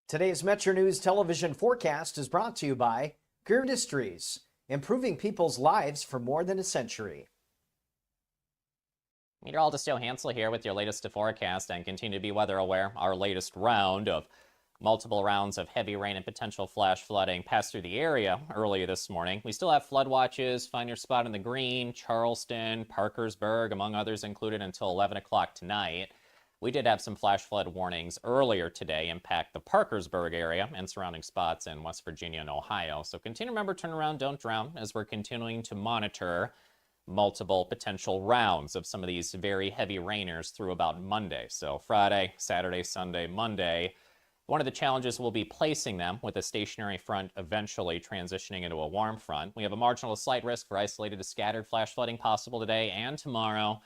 Today's Metro News television forecast is brought to you by Greer Industries, improving people's lives for more than a century. Meteorologist Joe Hansel here with your latest forecast, and continue to be weather aware. Our latest round of multiple rounds of heavy rain and potential flash flooding passed through the area early this morning. We still have flood watches. Find your spot in the green. Charleston, Parkersburg, among others, included until 11 o'clock tonight. We did have some flash flood warnings earlier today impact the Parkersburg area and surrounding spots in West Virginia and Ohio. So continue to remember, turn around, don't drown, as we're continuing to monitor multiple potential rounds of some of these very heavy rainers through about Monday. So Friday, Saturday, Sunday, Monday. One of the challenges will be placing them with a stationary front eventually transitioning into a warm front. We have a marginal to slight risk for isolated to scattered flash flooding possible today and tomorrow,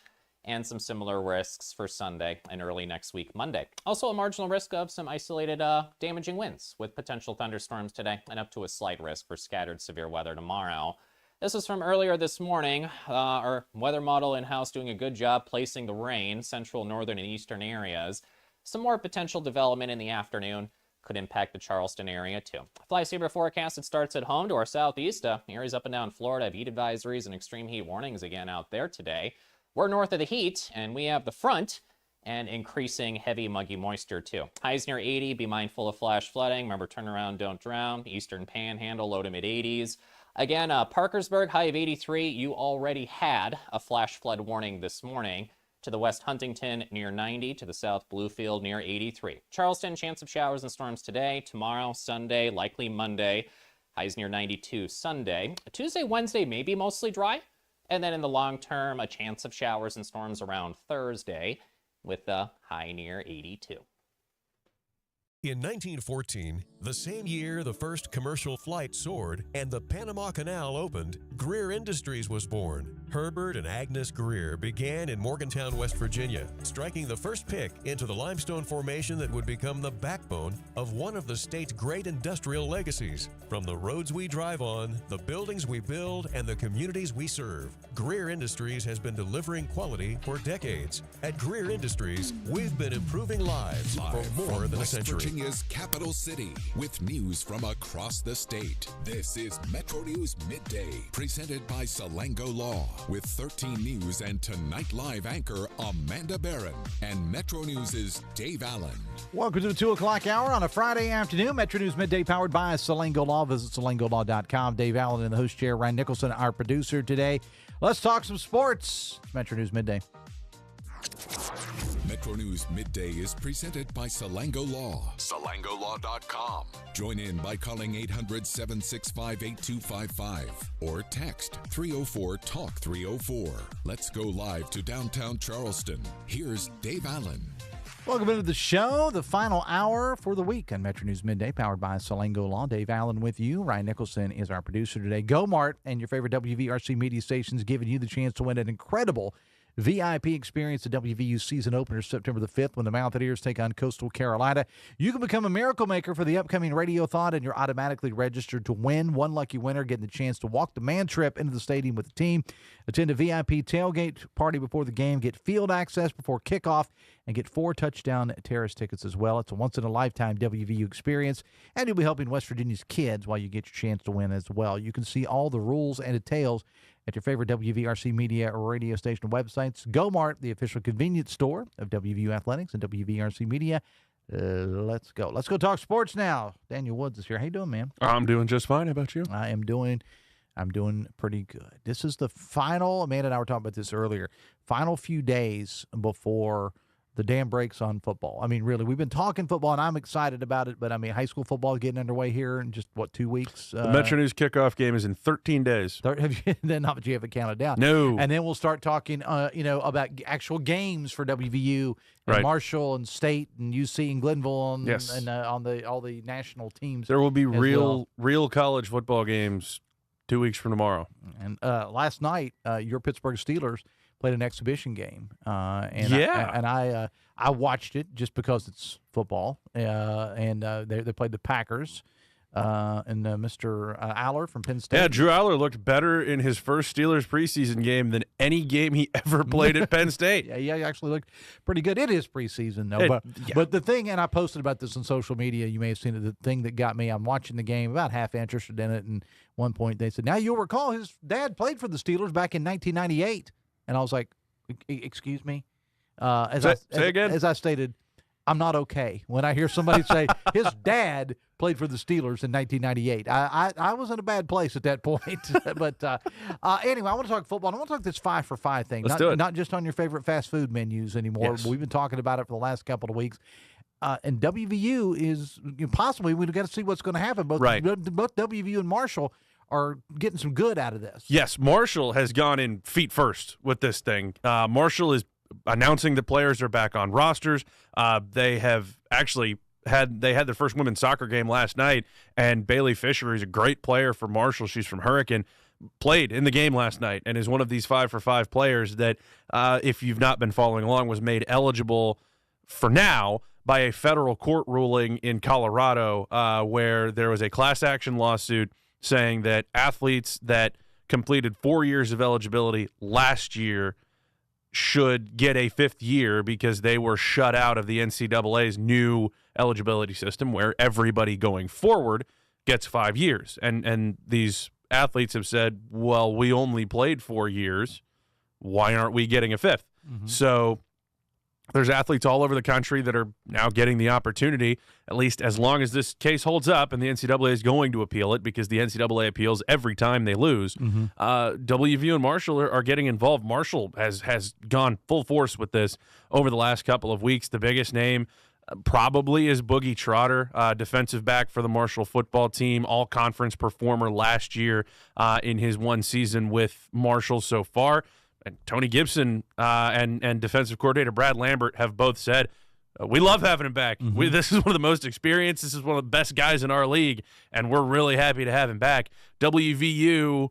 and some similar risks for Sunday and early next week, Monday. Also a marginal risk of some isolated damaging winds with potential thunderstorms today, and up to a slight risk for scattered severe weather tomorrow. This is from earlier this morning. Our weather model in-house doing a good job placing the rain, central, northern, and eastern areas. Some more potential development in the afternoon could impact the Charleston area too. Fly Saver forecast, it starts at home to our southeast. Areas up and down Florida have heat advisories and extreme heat warnings again out there today. We're north of the heat, and we have the front and increasing heavy muggy moisture too. Highs near 80, be mindful of flash flooding. Remember, turn around, don't drown. Eastern Panhandle, low to mid 80s. Again, Parkersburg, high of 83. You already had a flash flood warning this morning. To the west, Huntington near 90. To the south, Bluefield near 83. Charleston, chance of showers and storms today, tomorrow, Sunday, likely Monday. Highs near 92 Sunday. Tuesday, Wednesday may be mostly dry. And then in the long term, a chance of showers and storms around Thursday with the high near 82. In 1914, the same year the first commercial flight soared and the Panama Canal opened, Greer Industries was born. Herbert and Agnes Greer began in Morgantown, West Virginia, striking the first pick into the limestone formation that would become the backbone of one of the state's great industrial legacies. From the roads we drive on, the buildings we build, and the communities we serve, Greer Industries has been delivering quality for decades. At Greer Industries, we've been improving lives for more than a century. Virginia's capital city with news from across the state. This is Metro News Midday, presented by Salango Law, with 13 News and Tonight Live anchor Amanda Barron and Metro News' Dave Allen. Welcome to the 2 o'clock hour on a Friday afternoon. Metro News Midday powered by Salango Law. Visit salangolaw.com. Dave Allen in the host chair. Ryan Nicholson, our producer today. Let's talk some sports. Metro News Midday. Metro News Midday is presented by Salango Law. SalangoLaw.com. Join in by calling 800-765-8255 or text 304-TALK-304. Let's go live to downtown Charleston. Here's Dave Allen. Welcome into the show, the final hour for the week on Metro News Midday, powered by Salango Law. Dave Allen with you. Ryan Nicholson is our producer today. Go Mart and your favorite WVRC media stations giving you the chance to win an incredible VIP experience at WVU season opener September the 5th when the Mountaineers take on Coastal Carolina. You can become a miracle maker for the upcoming Radiothon, and you're automatically registered to win. One lucky winner getting the chance to walk the man trip into the stadium with the team, attend a VIP tailgate party before the game, get field access before kickoff, and get 4 touchdown terrace tickets as well. It's a once-in-a-lifetime WVU experience, and you'll be helping West Virginia's kids while you get your chance to win as well. You can see all the rules and details at your favorite WVRC media or radio station websites. Go Mart, the official convenience store of WVU Athletics and WVRC Media. Let's go. Let's go talk sports now. Daniel Woods is here. How you doing, man? I'm doing just fine. How about you? I'm doing pretty good. This is the final, Amanda and I were talking about this earlier, final few days before the dam breaks on football. I mean, really, we've been talking football, and I'm excited about it, but, I mean, high school football is getting underway here in just, 2 weeks? The Metro News kickoff game is in 13 days. Not that you haven't counted down. No. And then we'll start talking, about actual games for WVU and right. Marshall and State and UC and Glenville and, yes. and on all the national teams. There will be real college football games 2 weeks from tomorrow. And last night, your Pittsburgh Steelers played an exhibition game, and I watched it just because it's football, and they played the Packers, and Mr. Aller from Penn State. Yeah, Drew Aller looked better in his first Steelers preseason game than any game he ever played at Penn State. Yeah, he actually looked pretty good. It is preseason, though. But the thing, and I posted about this on social media, you may have seen it, the thing that got me, I'm watching the game, about half interested in it, and one point they said, now you'll recall his dad played for the Steelers back in 1998. And I was like, excuse me? Say again? As I stated, I'm not okay when I hear somebody say his dad played for the Steelers in 1998. I was in a bad place at that point. But anyway, I want to talk football. I want to talk this 5 for 5 thing. Let's do it. Not just on your favorite fast food menus anymore. Yes. We've been talking about it for the last couple of weeks. And WVU is possibly, we've got to see what's going to happen. Both WVU and Marshall are getting some good out of this. Yes, Marshall has gone in feet first with this thing. Marshall is announcing the players are back on rosters. They have actually had their first women's soccer game last night, and Bailey Fisher, who's a great player for Marshall, she's from Hurricane, played in the game last night and is one of these 5 for 5 players that, if you've not been following along, was made eligible for now by a federal court ruling in Colorado, where there was a class action lawsuit saying that athletes that completed 4 years of eligibility last year should get a 5th year because they were shut out of the NCAA's new eligibility system where everybody going forward gets 5 years. And these athletes have said, well, we only played 4 years. Why aren't we getting a 5th? Mm-hmm. So there's athletes all over the country that are now getting the opportunity, at least as long as this case holds up, and the NCAA is going to appeal it because the NCAA appeals every time they lose. Mm-hmm. WVU and Marshall are getting involved. Marshall has gone full force with this over the last couple of weeks. The biggest name probably is Boogie Trotter, defensive back for the Marshall football team, all-conference performer last year in his one season with Marshall so far. And Tony Gibson and defensive coordinator Brad Lambert have both said, we love having him back. Mm-hmm. This is one of the most experienced. This is one of the best guys in our league, and we're really happy to have him back. WVU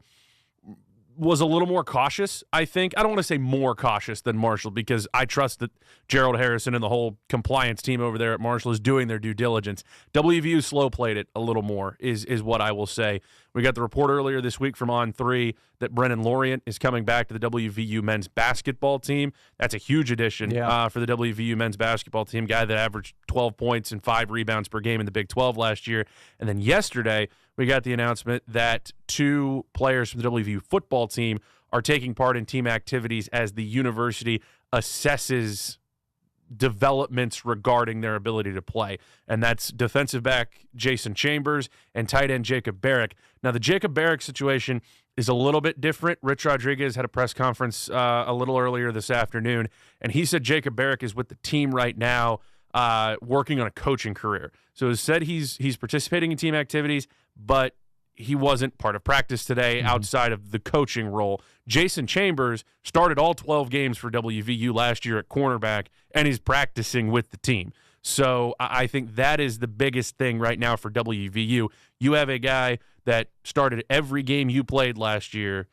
was a little more cautious, I think. I don't want to say more cautious than Marshall because I trust that Gerald Harrison and the whole compliance team over there at Marshall is doing their due diligence. WVU slow-played it a little more is what I will say. We got the report earlier this week from On3 that Brennan Lorient is coming back to the WVU men's basketball team. That's a huge addition for the WVU men's basketball team, guy that averaged 12 points and 5 rebounds per game in the Big 12 last year. And then yesterday, we got the announcement that 2 players from the WVU football team are taking part in team activities as the university assesses developments regarding their ability to play. And that's defensive back Jason Chambers and tight end Jacob Barrick. Now, the Jacob Barrick situation is a little bit different. Rich Rodriguez had a press conference a little earlier this afternoon, and he said Jacob Barrick is with the team right now working on a coaching career. So it said he's participating in team activities, but he wasn't part of practice today outside of the coaching role. Jason Chambers started all 12 games for WVU last year at cornerback, and he's practicing with the team. So I think that is the biggest thing right now for WVU. You have a guy that started every game you played last year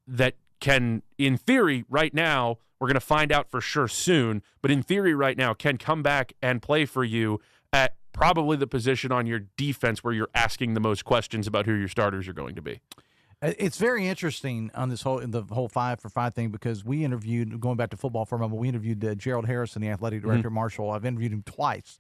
that can, in theory, right now, we're going to find out for sure soon, but in theory right now, can come back and play for you at probably the position on your defense where you're asking the most questions about who your starters are going to be. It's very interesting on the whole 5 for 5 thing because we interviewed, going back to football for a moment, we interviewed Gerald Harrison, the athletic director of Marshall. I've interviewed him twice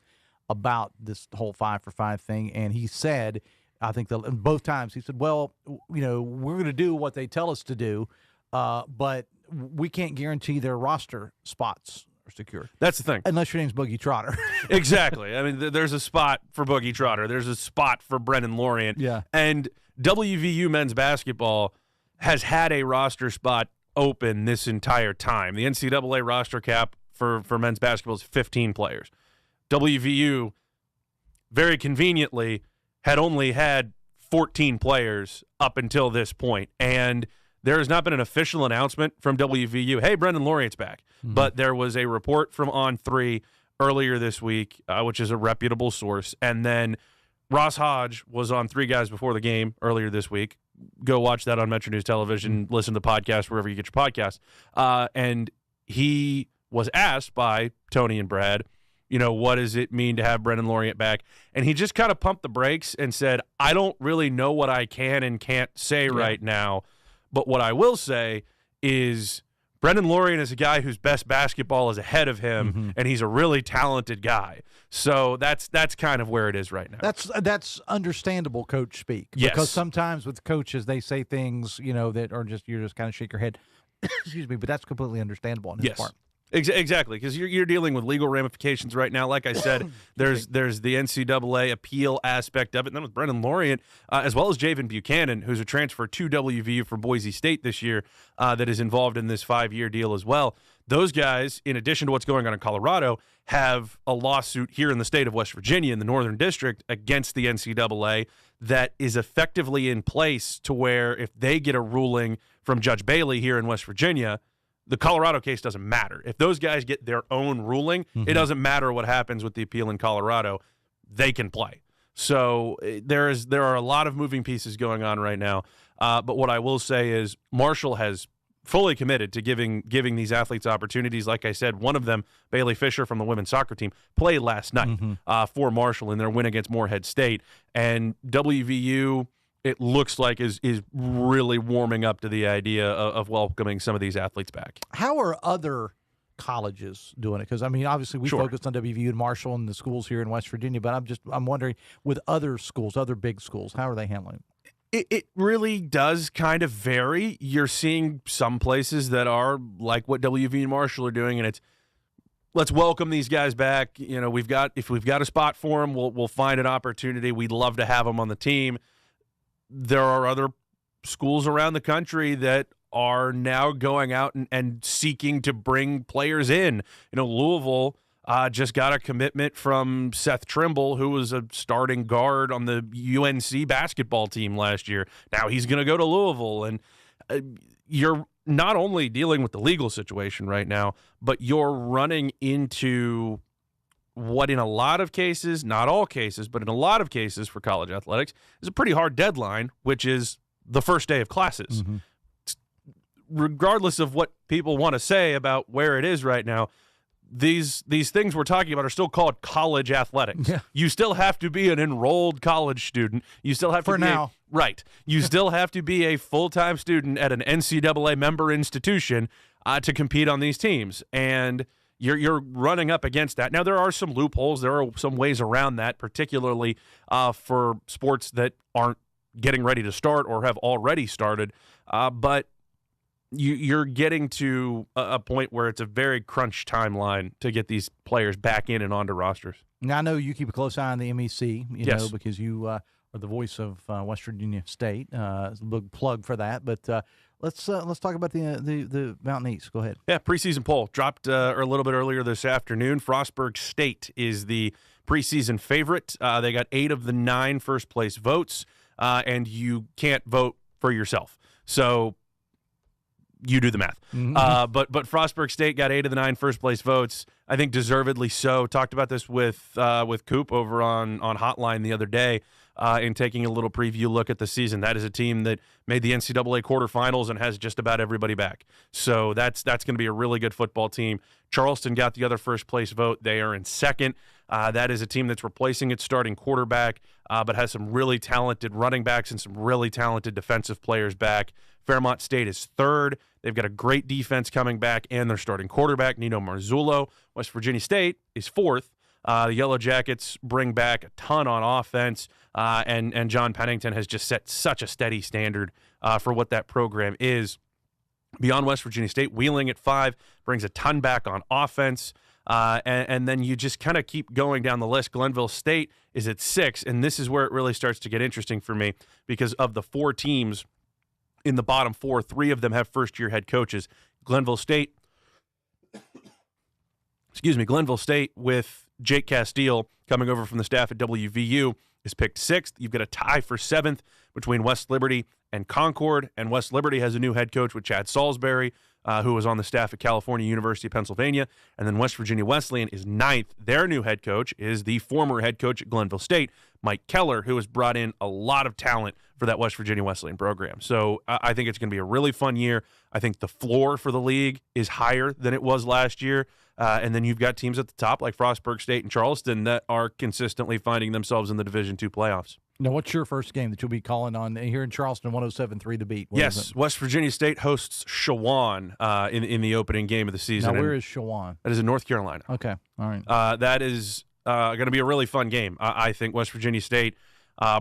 about this whole 5 for 5 thing, and he said, I think both times, he said, well, we're going to do what they tell us to do, but we can't guarantee their roster spots are secure. That's the thing. Unless your name's Boogie Trotter. Exactly. I mean, there's a spot for Boogie Trotter. There's a spot for Brennan Lorient. Yeah. And WVU men's basketball has had a roster spot open this entire time. The NCAA roster cap for men's basketball is 15 players. WVU, very conveniently, had only had 14 players up until this point. And there has not been an official announcement from WVU, hey, Brendan Lorient's back. Mm-hmm. But there was a report from On3 earlier this week, which is a reputable source. And then Ross Hodge was on 3 Guys Before the Game earlier this week. Go watch that on Metro News Television. Listen to the podcast wherever you get your podcasts. And he was asked by Tony and Brad, what does it mean to have Brendan Lorient back? And he just kind of pumped the brakes and said, I don't really know what I can and can't say right now. But what I will say is Brendan Lorient is a guy whose best basketball is ahead of him, and he's a really talented guy. So that's kind of where it is right now. That's understandable coach speak. Yes. Because sometimes with coaches, they say things, that are you're just kind of shake your head. Excuse me, but that's completely understandable on his part. Exactly, because you're dealing with legal ramifications right now. Like I said, there's the NCAA appeal aspect of it. And then with Brendan Lorient, as well as Javen Buchanan, who's a transfer to WVU from Boise State this year, that is involved in this 5-year deal as well. Those guys, in addition to what's going on in Colorado, have a lawsuit here in the state of West Virginia in the Northern District against the NCAA that is effectively in place to where if they get a ruling from Judge Bailey here in West Virginia, the Colorado case doesn't matter. If those guys get their own ruling, it doesn't matter what happens with the appeal in Colorado. They can play. So there are a lot of moving pieces going on right now. But what I will say is Marshall has fully committed to giving these athletes opportunities. Like I said, one of them, Bailey Fisher from the women's soccer team, played last night for Marshall in their win against Morehead State. And WVU, it looks like is really warming up to the idea of welcoming some of these athletes back. How are other colleges doing it? Because, obviously we focused on WVU and Marshall and the schools here in West Virginia, but I'm wondering with other schools, other big schools, how are they handling it? It really does kind of vary. You're seeing some places that are like what WV and Marshall are doing, and it's let's welcome these guys back. If we've got a spot for them, we'll find an opportunity. We'd love to have them on the team. There are other schools around the country that are now going out and seeking to bring players in. Louisville just got a commitment from Seth Trimble, who was a starting guard on the UNC basketball team last year. Now he's going to go to Louisville, and you're not only dealing with the legal situation right now, but you're running into what in a lot of cases, not all cases, but in a lot of cases for college athletics, is a pretty hard deadline, which is the first day of classes. Regardless of what people want to say about where it is right now, these things we're talking about are still called college athletics. Yeah. You still have to be an enrolled college student. You still have to be right. You still have to be a full-time student at an NCAA member institution to compete on these teams. And you're running up against that. Now, there are some loopholes. There are some ways around that, particularly for sports that aren't getting ready to start or have already started. But you're getting to a point where it's a very crunch timeline to get these players back in and onto rosters. Now, I know you keep a close eye on the MEC, yes, because you are the voice of West Virginia State. A big plug for that. But let's talk about the Mountain East. Go ahead. Yeah, preseason poll dropped a little bit earlier this afternoon. Frostburg State is the preseason favorite. They got 8 of the 9 first-place votes, and you can't vote for yourself. So you do the math. But Frostburg State got 8 of the 9 first-place votes. I think deservedly so. Talked about this with Coop over on Hotline the other day in taking a little preview look at the season. That is a team that made the NCAA quarterfinals and has just about everybody back. So that's going to be a really good football team. Charleston got the other first-place vote. They are in second. That is a team that's replacing its starting quarterback, but has some really talented running backs and some really talented defensive players back. Fairmont State is third. They've got a great defense coming back, and their starting quarterback, Nino Marzullo. West Virginia State is fourth. The Yellow Jackets bring back a ton on offense, and John Pennington has just set such a steady standard for what that program is. Beyond West Virginia State, Wheeling at 5 brings a ton back on offense, and then you just kind of keep going down the list. Glenville State is at 6, and this is where it really starts to get interesting for me because of the 4 teams in the bottom 4, 3 of them have first-year head coaches. Glenville State with Jake Castile coming over from the staff at WVU is picked 6th. You've got a tie for 7th between West Liberty and Concord, and West Liberty has a new head coach with Chad Salisbury. who was on the staff at California University of Pennsylvania. And then West Virginia Wesleyan is 9th. Their new head coach is the former head coach at Glenville State, Mike Keller, who has brought in a lot of talent for that West Virginia Wesleyan program. So I think it's going to be a really fun year. I think the floor for the league is higher than it was last year. And then you've got teams at the top like Frostburg State and Charleston that are consistently finding themselves in the Division II playoffs. Now, what's your first game that you'll be calling on here in Charleston, 107.3 The Beat? What Yes, West Virginia State hosts Shawan in the opening game of the season. Now, where is Shawan? That is in North Carolina. Okay, all right. That is going to be a really fun game. I think West Virginia State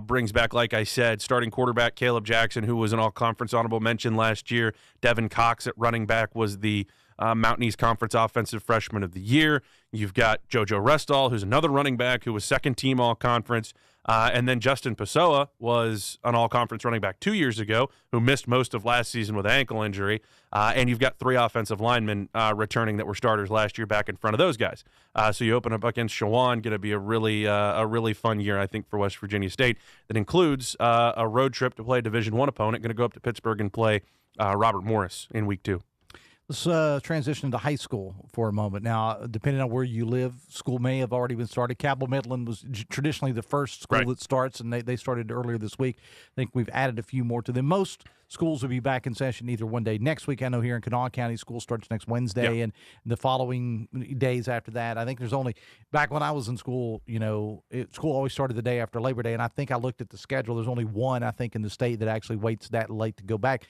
brings back, like I said, starting quarterback Caleb Jackson, who was an all-conference honorable mention last year. Devin Cox at running back was the Mountain East Conference Offensive Freshman of the Year. You've got JoJo Restall, who's another running back who was second-team all-conference. And then Justin Pessoa was an all-conference running back 2 years ago who missed most of last season with an ankle injury. And you've got 3 offensive linemen returning that were starters last year back in front of those guys. So you open up against Shawan, going to be a really fun year, I think, for West Virginia State. That includes a road trip to play a Division I opponent, going to go up to Pittsburgh and play Robert Morris in Week 2. Let's transition to high school for a moment. Now, depending on where you live, school may have already been started. Cabell Midland was traditionally the first school that starts, and they started earlier this week. I think we've added a few more to them. Most schools will be back in session either one day next week. I know here in Kanawha County, school starts next Wednesday, and the following days after that. I think there's only – back when I was in school, school always started the day after Labor Day, and I think I looked at the schedule. There's only one, I think, in the state that actually waits that late to go back.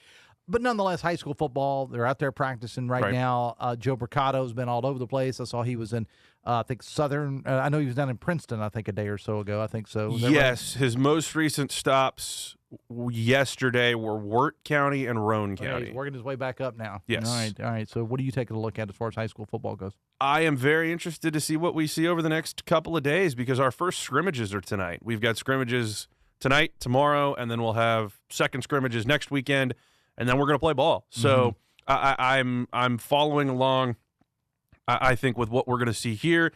But nonetheless, high school football, they're out there practicing right now. Joe Mercado's been all over the place. I saw he was in, I think, Southern. I know he was down in Princeton, I think, a day or so ago. I think so. Yes, his most recent stops yesterday were Wirt County and Roane County. He's working his way back up now. Yes. All right. So what are you taking a look at as far as high school football goes? I am very interested to see what we see over the next couple of days because our first scrimmages are tonight. We've got scrimmages tonight, tomorrow, and then we'll have second scrimmages next weekend. And then we're going to play ball. So I'm following along, I think, with what we're going to see here.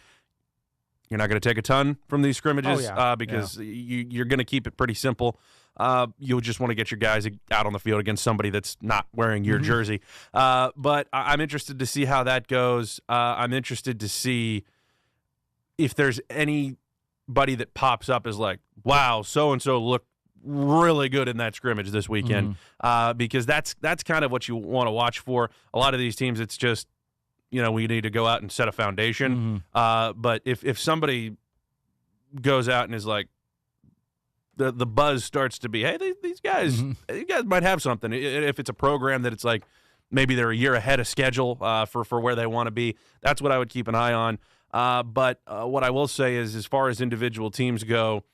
You're not going to take a ton from these scrimmages because you're going to keep it pretty simple. You'll just want to get your guys out on the field against somebody that's not wearing your jersey. But I'm interested to see how that goes. I'm interested to see if there's anybody that pops up as like, wow, so-and-so looked really good in that scrimmage this weekend because that's kind of what you want to watch for. A lot of these teams, it's just, we need to go out and set a foundation. But if somebody goes out and is like, the buzz starts to be, hey, these guys might have something. If it's a program that it's like maybe they're a year ahead of schedule for where they want to be, that's what I would keep an eye on. But what I will say is, as far as individual teams go,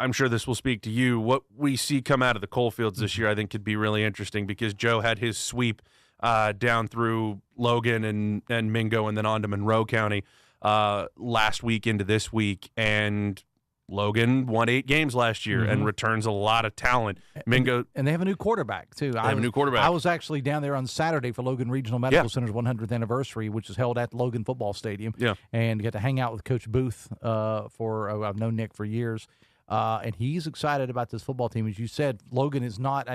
I'm sure this will speak to you. What we see come out of the coalfields this year, I think, could be really interesting because Joe had his sweep down through Logan and Mingo and then on to Monroe County last week into this week. And Logan won 8 games last year and returns a lot of talent. Mingo and they have a new quarterback, too. They have a new quarterback. I was actually down there on Saturday for Logan Regional Medical Center's 100th anniversary, which is held at Logan Football Stadium. Yeah. And got to hang out with Coach Booth I've known Nick for years. And he's excited about this football team. As you said, Logan is not,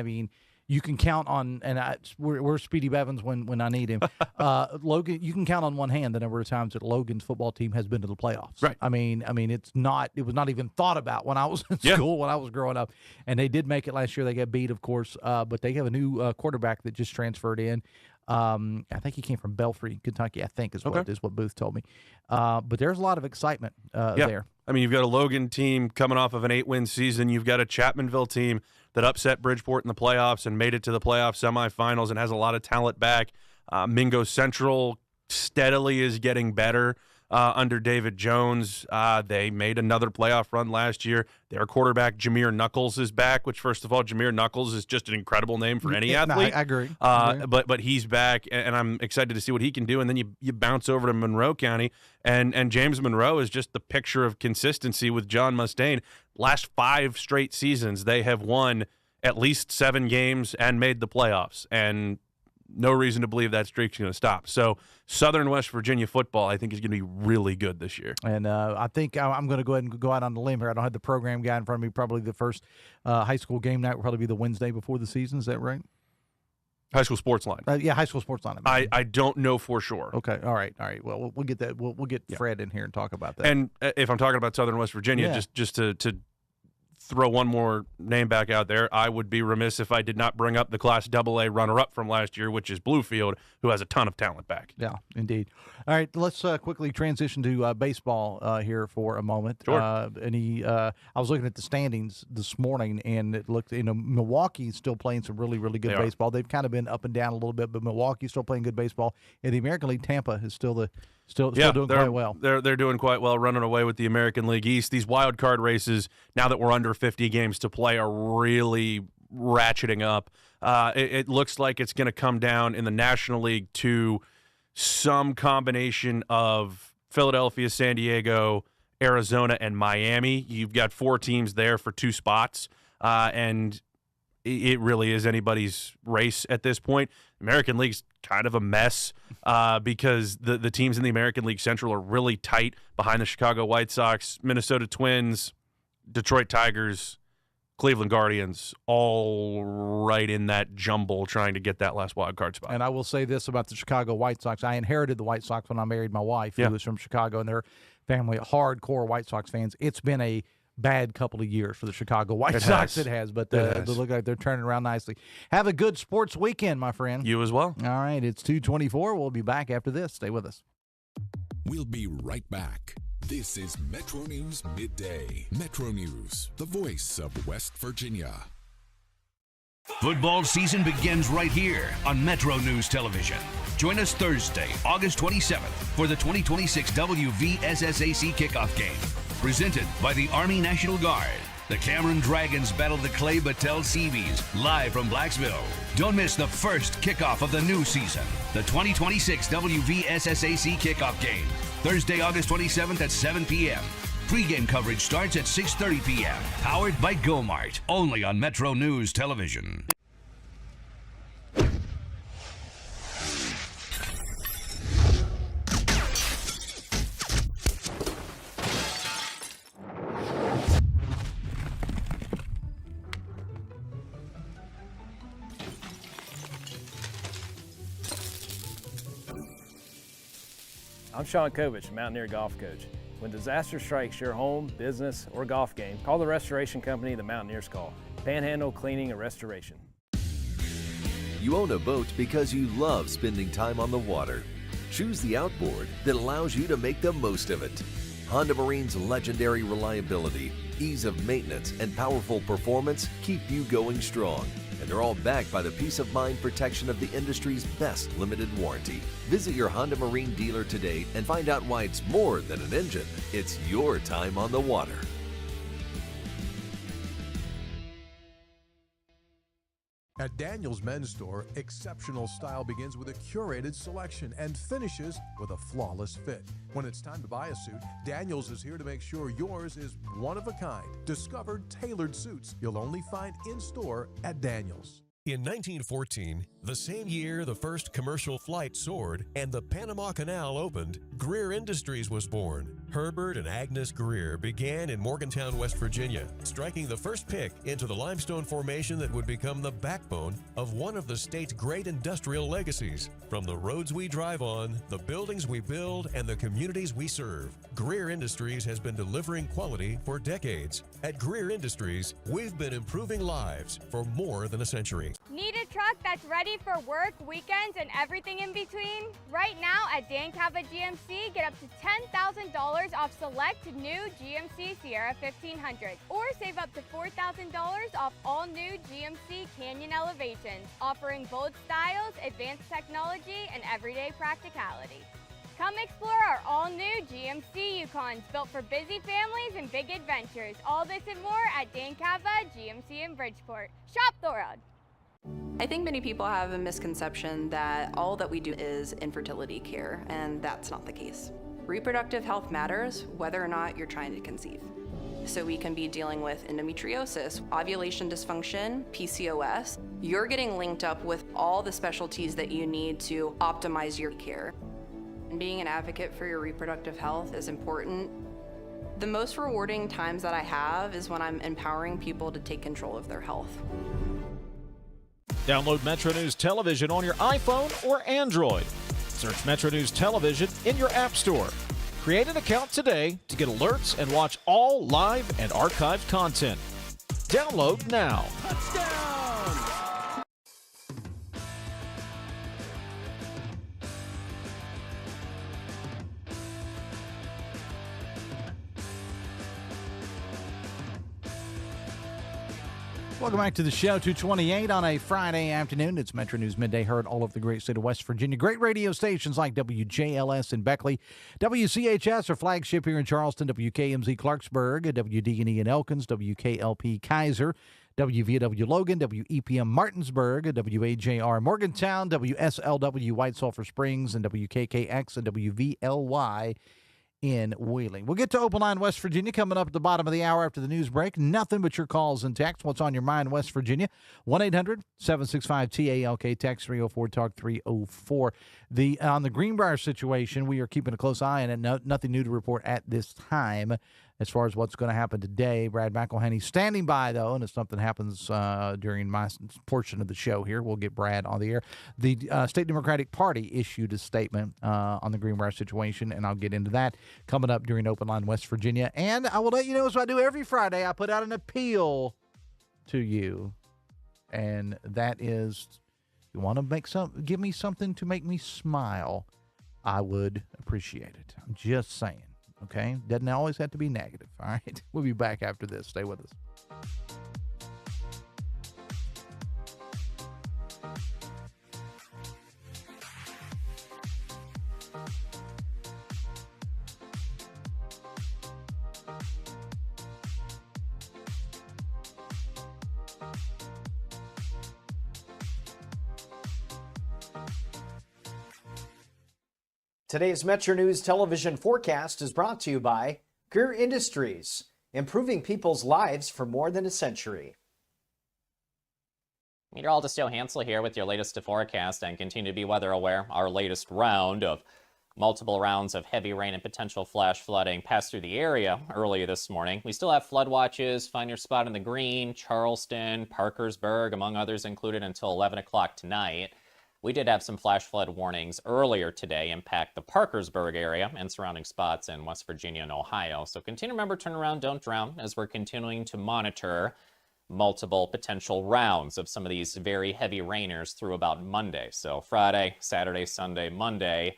you can count on, and we're Speedy Bevins when I need him. Logan, you can count on one hand the number of times that Logan's football team has been to the playoffs. Right. It was not even thought about when I was in school, when I was growing up. And they did make it last year. They got beat, of course, but they have a new quarterback that just transferred in. I think he came from Belfry, Kentucky, I think is what Booth told me. But there's a lot of excitement there. You've got a Logan team coming off of an 8-win season. You've got a Chapmanville team that upset Bridgeport in the playoffs and made it to the playoff semifinals and has a lot of talent back. Mingo Central steadily is getting better under David Jones. They made another playoff run last year. Their quarterback, Jameer Knuckles, is back, which, first of all, Jameer Knuckles is just an incredible name for any athlete. I agree. But he's back, and I'm excited to see what he can do. And then you bounce over to Monroe County, and James Monroe is just the picture of consistency with John Mustaine. Last 5 straight seasons, they have won at least 7 games and made the playoffs. And no reason to believe that streak's going to stop. So Southern West Virginia football, I think, is going to be really good this year. And I think I'm going to go ahead and go out on the limb here. I don't have the program guy in front of me. Probably the first high school game night will probably be the Wednesday before the season. Is that right? High school sports line. Yeah, high school sports line. I don't know for sure. Okay, all right. Well, we'll get that. We'll get Fred in here and talk about that. And if I'm talking about Southern West Virginia, just to throw one more name back out there, I would be remiss if I did not bring up the Class AA runner-up from last year, which is Bluefield, who has a ton of talent back. Yeah, indeed. All right, let's quickly transition to baseball here for a moment. Sure. I was looking at the standings this morning, and it looked, Milwaukee's still playing some really, really good baseball. They've kind of been up and down a little bit, but Milwaukee's still playing good baseball. In the American League, Tampa is still doing quite well. They're doing quite well, running away with the American League East. These wild card races, now that we're under 50 games to play, are really ratcheting up. It looks like it's going to come down in the National League to some combination of Philadelphia, San Diego, Arizona, and Miami. You've got 4 teams there for 2 spots, and it really is anybody's race at this point. American League's kind of a mess because the teams in the American League Central are really tight behind the Chicago White Sox, Minnesota Twins, Detroit Tigers, Cleveland Guardians, all right in that jumble trying to get that last wild card spot. And I will say this about the Chicago White Sox. I inherited the White Sox when I married my wife, who was from Chicago, and their family, hardcore White Sox fans. It's been a bad couple of years for the Chicago White Sox. It has, but they look like they're turning around nicely. Have a good sports weekend, my friend. You as well. All right, it's 2:24. We'll be back after this. Stay with us. We'll be right back. This is Metro News Midday. Metro News, the voice of West Virginia. Football season begins right here on Metro News Television. Join us Thursday, August 27th for the 2026 WVSSAC kickoff game. Presented by the Army National Guard. The Cameron Dragons battle the Clay Battelle Seabees live from Blacksville. Don't miss the first kickoff of the new season, the 2026 WVSSAC kickoff game. Thursday, August 27th at 7 p.m. Pre-game coverage starts at 6:30 p.m. Powered by GoMart. Only on Metro News Television. I'm Sean Kovich, Mountaineer Golf Coach. When disaster strikes your home, business, or golf game, call the restoration company the Mountaineers call. Panhandle Cleaning and Restoration. You own a boat because you love spending time on the water. Choose the outboard that allows you to make the most of it. Honda Marine's legendary reliability, ease of maintenance, and powerful performance keep you going strong. And they're all backed by the peace of mind protection of the industry's best limited warranty. Visit your Honda Marine dealer today and find out why it's more than an engine. It's your time on the water. At Daniel's Men's Store, exceptional style begins with a curated selection and finishes with a flawless fit. When it's time to buy a suit, Daniel's is here to make sure yours is one of a kind. Discovered tailored suits you'll only find in store at Daniel's. In 1914, the same year the first commercial flight soared and the Panama Canal opened, Greer Industries was born. Herbert and Agnes Greer began in Morgantown, West Virginia, striking the first pick into the limestone formation that would become the backbone of one of the state's great industrial legacies. From the roads we drive on, the buildings we build, and the communities we serve, Greer Industries has been delivering quality for decades. At Greer Industries, we've been improving lives for more than a century. Need a truck that's ready for work, weekends, and everything in between? Right now at Dan Cava GMC, get up to $10,000 off select new GMC Sierra 1500, or save up to $4,000 off all new GMC Canyon Elevations, offering bold styles, advanced technology, and everyday practicality. Come explore our all-new GMC Yukons, built for busy families and big adventures. All this and more at Dan Cava GMC in Bridgeport. Shop Thorod. I think many people have a misconception that all that we do is infertility care, and that's not the case. Reproductive health matters whether or not you're trying to conceive. So we can be dealing with endometriosis, ovulation dysfunction, PCOS. You're getting linked up with all the specialties that you need to optimize your care. And being an advocate for your reproductive health is important. The most rewarding times that I have is when I'm empowering people to take control of their health. Download Metro News Television on your iPhone or Android. Search Metro News Television in your App Store. Create an account today to get alerts and watch all live and archived content. Download now. Welcome back to the show, 228 on a Friday afternoon. It's Metro News Midday, heard all over the great state of West Virginia. Great radio stations like WJLS in Beckley, WCHS, our flagship here in Charleston, WKMZ Clarksburg, WD&E in Elkins, WKLP Kaiser, WVW Logan, WEPM Martinsburg, WAJR Morgantown, WSLW White Sulphur Springs, and WKKX and WVLY in Wheeling. We'll get to Open Line West Virginia coming up at the bottom of the hour after the news break. Nothing but your calls and texts. What's on your mind, West Virginia? 1-800-765-TALK, text 304-TALK-304. On the Greenbrier situation, we are keeping a close eye on it. Nothing new to report at this time as far as what's going to happen today. Brad McElhenney standing by, though, and if something happens during my portion of the show here, we'll get Brad on the air. The State Democratic Party issued a statement on the Greenbrier situation, and I'll get into that coming up during Open Line West Virginia. And I will let you know, as I do every Friday, I put out an appeal to you, and that is, you want to give me something to make me smile, I would appreciate it. I'm just saying. Okay? Doesn't always have to be negative. All right? We'll be back after this. Stay with us. Today's Metro News television forecast is brought to you by Greer Industries, improving people's lives for more than a century. Meteorologist Joe Hansel here with your latest forecast and continue to be weather aware. Our latest round of multiple rounds of heavy rain and potential flash flooding passed through the area early this morning. We still have flood watches. Find your spot in the green, Charleston, Parkersburg, among others included until 11 o'clock tonight. We did have some flash flood warnings earlier today impact the Parkersburg area and surrounding spots in West Virginia and Ohio. So continue to remember, turn around, don't drown, as we're continuing to monitor multiple potential rounds of some of these very heavy rainers through about Monday. So Friday, Saturday, Sunday, Monday.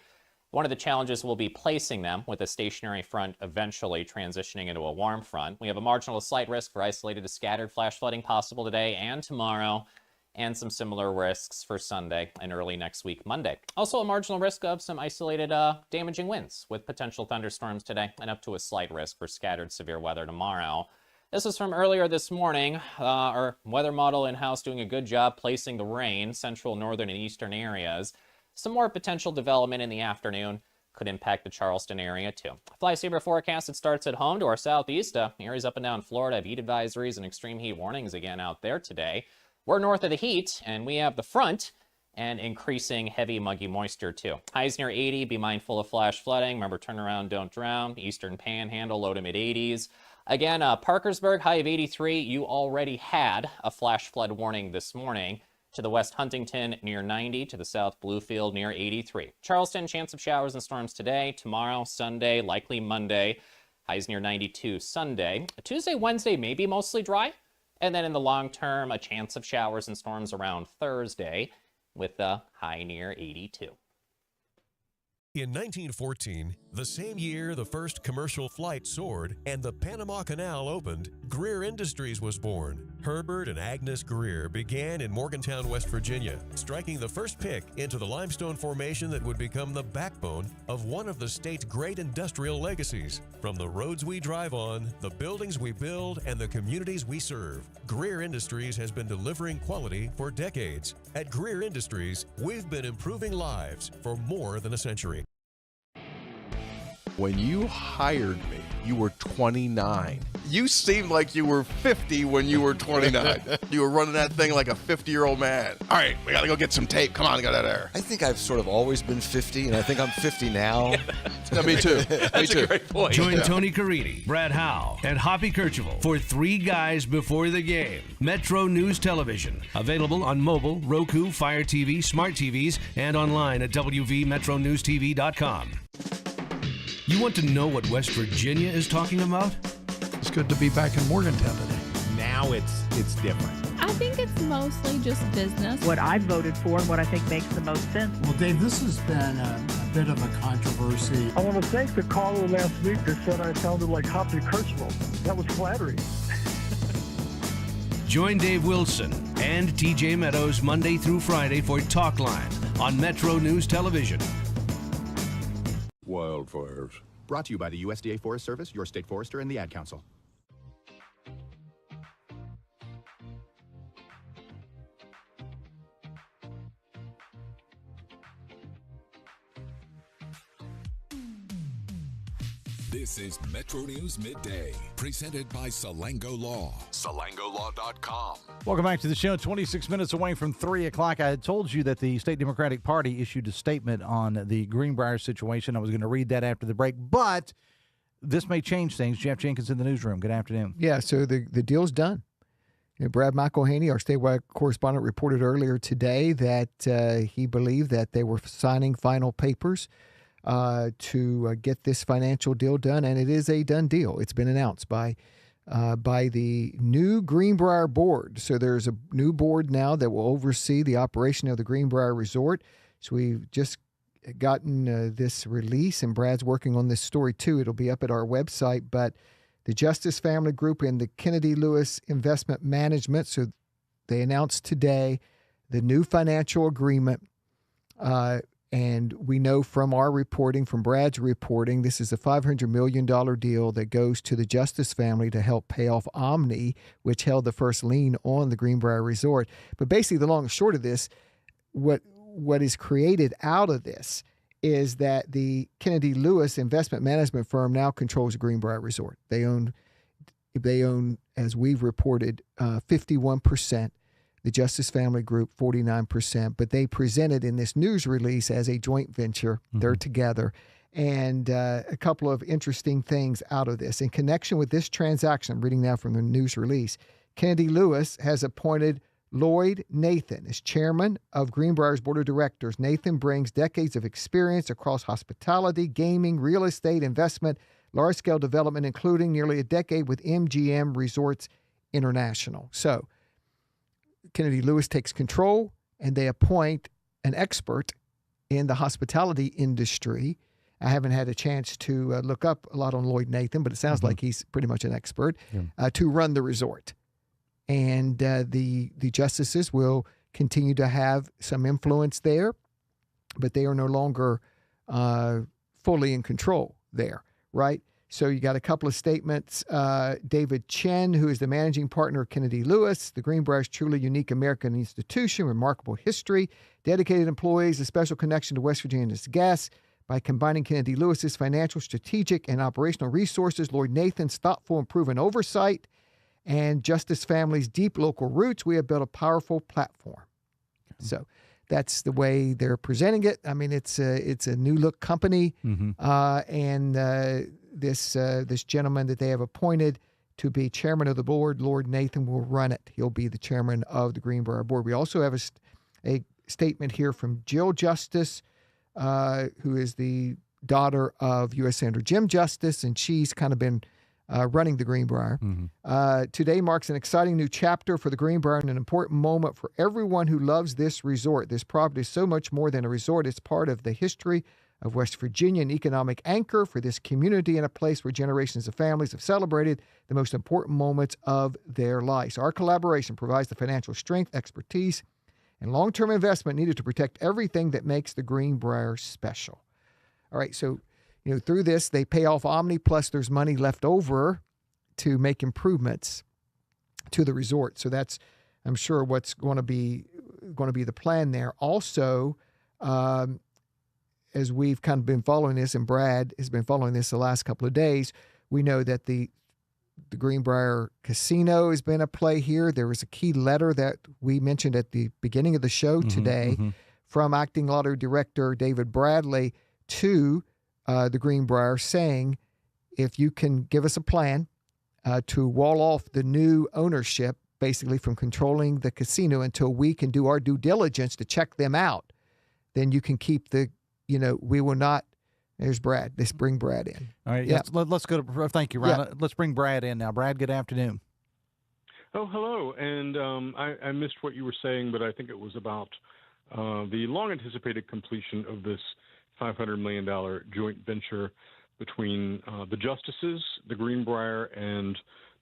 One of the challenges will be placing them with a stationary front eventually transitioning into a warm front. We have a marginal to slight risk for isolated to scattered flash flooding possible today and tomorrow, and some similar risks for Sunday and early next week, Monday. Also a marginal risk of some isolated damaging winds with potential thunderstorms today and up to a slight risk for scattered severe weather tomorrow. This is from earlier this morning. Our weather model in-house doing a good job placing the rain, central, northern, and eastern areas. Some more potential development in the afternoon could impact the Charleston area too. Fly Saber forecast, it starts at home to our southeast. Areas up and down Florida have heat advisories and extreme heat warnings again out there today. We're north of the heat, and we have the front and increasing heavy, muggy moisture, too. Highs near 80. Be mindful of flash flooding. Remember, turn around, don't drown. Eastern Panhandle, low to mid-80s. Again, Parkersburg, high of 83. You already had a flash flood warning this morning. To the west, Huntington, near 90. To the south, Bluefield, near 83. Charleston, chance of showers and storms today. Tomorrow, Sunday, likely Monday. Highs near 92 Sunday. Tuesday, Wednesday, maybe mostly dry. And then in the long term, a chance of showers and storms around Thursday with a high near 82. In 1914, the same year the first commercial flight soared and the Panama Canal opened, Greer Industries was born. Herbert and Agnes Greer began in Morgantown, West Virginia, striking the first pick into the limestone formation that would become the backbone of one of the state's great industrial legacies. From the roads we drive on, the buildings we build, and the communities we serve, Greer Industries has been delivering quality for decades. At Greer Industries, we've been improving lives for more than a century. When you hired me, you were 29. You seemed like you were 50 when you were 29. You were running that thing like a 50-year-old man. All right, we got to go get some tape. Come on, go there. I think I've sort of always been 50, and I think I'm 50 now. No, me too. That's a great point. Join Tony Carini, Brad Howe, and Hoppy Kercheval for Three Guys Before the Game. Metro News Television. Available on mobile, Roku, Fire TV, smart TVs, and online at WVMetroNewsTV.com. You want to know what West Virginia is talking about? It's good to be back in Morgantown today. Now it's different. I think it's mostly just business. What I voted for and what I think makes the most sense. Well, Dave, this has been a bit of a controversy. I want to thank the caller last week that said I sounded like Hoppy Kercheval. That was flattering. Join Dave Wilson and TJ Meadows Monday through Friday for Talk Line on Metro News Television. Wildfires. Brought to you by the USDA Forest Service, your state forester, and the Ad Council. This is Metro News Midday, presented by Salango Law. SalangoLaw.com. Welcome back to the show. 26 minutes away from 3 o'clock. I had told you that the State Democratic Party issued a statement on the Greenbrier situation. I was going to read that after the break, but this may change things. Jeff Jenkins in the newsroom. Good afternoon. Yeah, so the deal's done. Brad McElhaney, our statewide correspondent, reported earlier today that he believed that they were signing final papers to get this financial deal done, and it is a done deal. It's been announced by the new Greenbrier board. So there's a new board now that will oversee the operation of the Greenbrier Resort. So we've just gotten this release, and Brad's working on this story too. It'll be up at our website. But the Justice Family Group and the Kennedy Lewis Investment Management, so they announced today the new financial agreement. And we know from our reporting, from Brad's reporting, this is a $500 million deal that goes to the Justice family to help pay off Omni, which held the first lien on the Greenbrier Resort. But basically, the long and short of this, what is created out of this is that the Kennedy Lewis investment management firm now controls the Greenbrier Resort. They own, as we've reported, 51%. The Justice Family Group, 49%, but they presented in this news release as a joint venture. Mm-hmm. They're together. And a couple of interesting things out of this. In connection with this transaction, I'm reading now from the news release, Kennedy Lewis has appointed Lloyd Nathan as chairman of Greenbrier's board of directors. Nathan brings decades of experience across hospitality, gaming, real estate, investment, large-scale development, including nearly a decade with MGM Resorts International. So, Kennedy Lewis takes control, and they appoint an expert in the hospitality industry. I haven't had a chance to look up a lot on Lloyd Nathan, but it sounds like he's pretty much an expert to run the resort. And the justices will continue to have some influence there, but they are no longer fully in control there, right? So you got a couple of statements. David Chen, who is the managing partner of Kennedy Lewis, the Greenbrier is truly unique American institution, remarkable history, dedicated employees, a special connection to West Virginia's guests. By combining Kennedy Lewis's financial, strategic, and operational resources, Lloyd Nathan's thoughtful and proven oversight, and Justice Family's deep local roots, we have built a powerful platform. So that's the way they're presenting it. I mean, it's a new look company, and this gentleman that they have appointed to be chairman of the board, Lord Nathan, will run it. He'll be the chairman of the Greenbrier board. We also have a statement here from Jill Justice, who is the daughter of U.S. Senator Jim Justice, and she's kind of been running the Greenbrier. Today marks an exciting new chapter for the Greenbrier and an important moment for everyone who loves this resort. This property is so much more than a resort. It's part of the history of West Virginia, an economic anchor for this community and a place where generations of families have celebrated the most important moments of their lives. Our collaboration provides the financial strength, expertise, and long-term investment needed to protect everything that makes the Greenbrier special. All right, so through this, they pay off Omni, plus there's money left over to make improvements to the resort. So that's, I'm sure, what's going to be the plan there. Also, as we've kind of been following this, and Brad has been following this the last couple of days, we know that the Greenbrier Casino has been a play here. There was a key letter that we mentioned at the beginning of the show today from Acting Lottery Director David Bradley to the Greenbrier saying, if you can give us a plan to wall off the new ownership, basically from controlling the casino until we can do our due diligence to check them out, then you can keep we will not. There's Brad. Let's bring Brad in. All right. Yeah. Let's go to, thank you, Ryan. Yeah. Let's bring Brad in now. Brad, good afternoon. Oh, hello. And I missed what you were saying, but I think it was about the long-anticipated completion of this $500 million joint venture between the Justices, the Greenbrier, and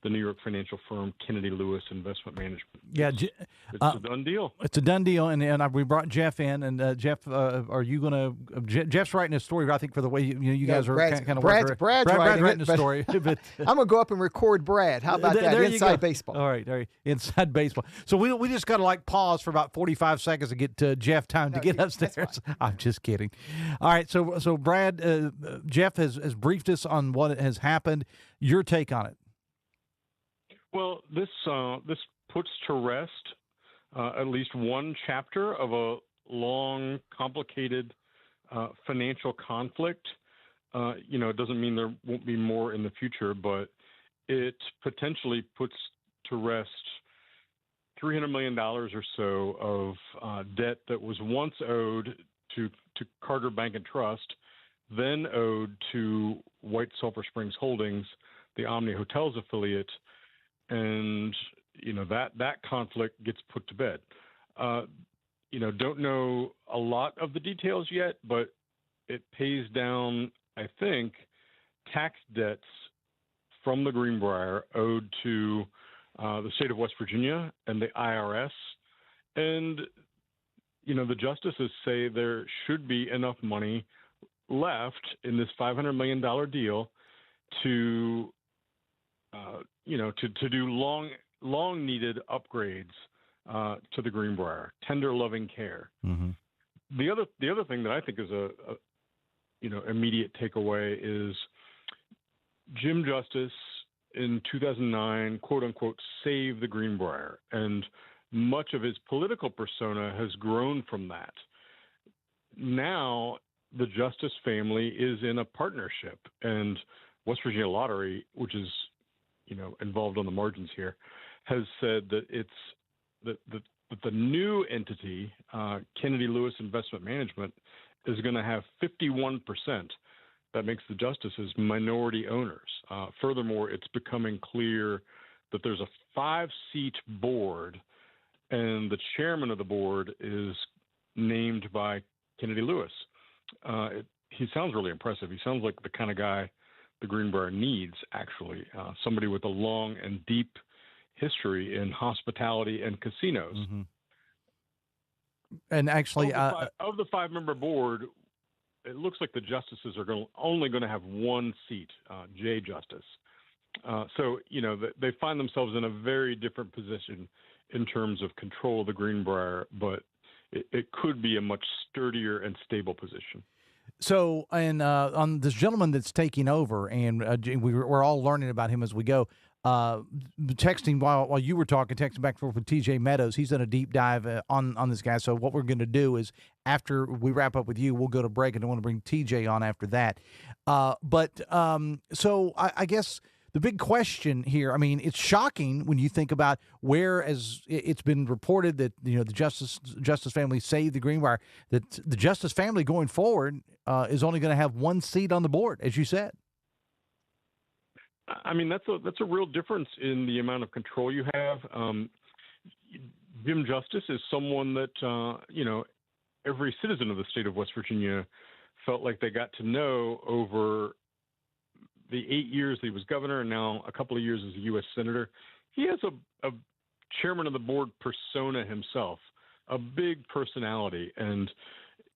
the New York financial firm Kennedy Lewis Investment Management. Yeah, It's a done deal. It's a done deal, and we brought Jeff in, and Jeff, are you going to? Jeff's writing a story, I think, for the way you guys are kind of Brad's writing a story. But I'm gonna go up and record Brad. How about that? Inside baseball. All right, inside baseball. So we just got to pause for about 45 seconds to get Jeff time to get upstairs. I'm just kidding. All right, so Brad, Jeff has briefed us on what has happened. Your take on it? Well, this puts to rest at least one chapter of a long, complicated financial conflict. It doesn't mean there won't be more in the future, but it potentially puts to rest $300 million or so of debt that was once owed to Carter Bank and Trust, then owed to White Sulphur Springs Holdings, the Omni Hotels affiliate. And that conflict gets put to bed. Don't know a lot of the details yet, but it pays down, I think, tax debts from the Greenbrier owed to the state of West Virginia and the IRS. And the justices say there should be enough money left in this $500 million deal to to do long needed upgrades to the Greenbrier, tender loving care. Mm-hmm. The other thing that I think is a immediate takeaway is Jim Justice in 2009, quote unquote, saved the Greenbrier, and much of his political persona has grown from that. Now the Justice family is in a partnership, and West Virginia Lottery, which is involved on the margins here, has said that it's that the new entity, Kennedy Lewis Investment Management, is going to have 51%. That makes the Justices minority owners. Furthermore, it's becoming clear that there's a 5-seat board, and the chairman of the board is named by Kennedy Lewis. He sounds really impressive. He sounds like the kind of guy the Greenbrier needs, actually, somebody with a long and deep history in hospitality and casinos. Mm-hmm. And actually, of the 5-member board, it looks like the justices are only going to have one seat, Jay Justice. So they find themselves in a very different position in terms of control of the Greenbrier, but it could be a much sturdier and stable position. So, and on this gentleman that's taking over, and we're all learning about him as we go, texting while you were talking, texting back and forth with TJ Meadows. He's done a deep dive on this guy. So what we're going to do is after we wrap up with you, we'll go to break, and I want to bring TJ on after that. So I guess the big question here, I mean, it's shocking when you think about where, as it's been reported that the Justice family saved the Greenbrier, that the Justice family going forward is only going to have one seat on the board, as you said. I mean, that's a real difference in the amount of control you have. Jim Justice is someone that every citizen of the state of West Virginia felt like they got to know over the 8 years he was governor, and now a couple of years as a U.S. senator. He has a chairman of the board persona himself, a big personality, and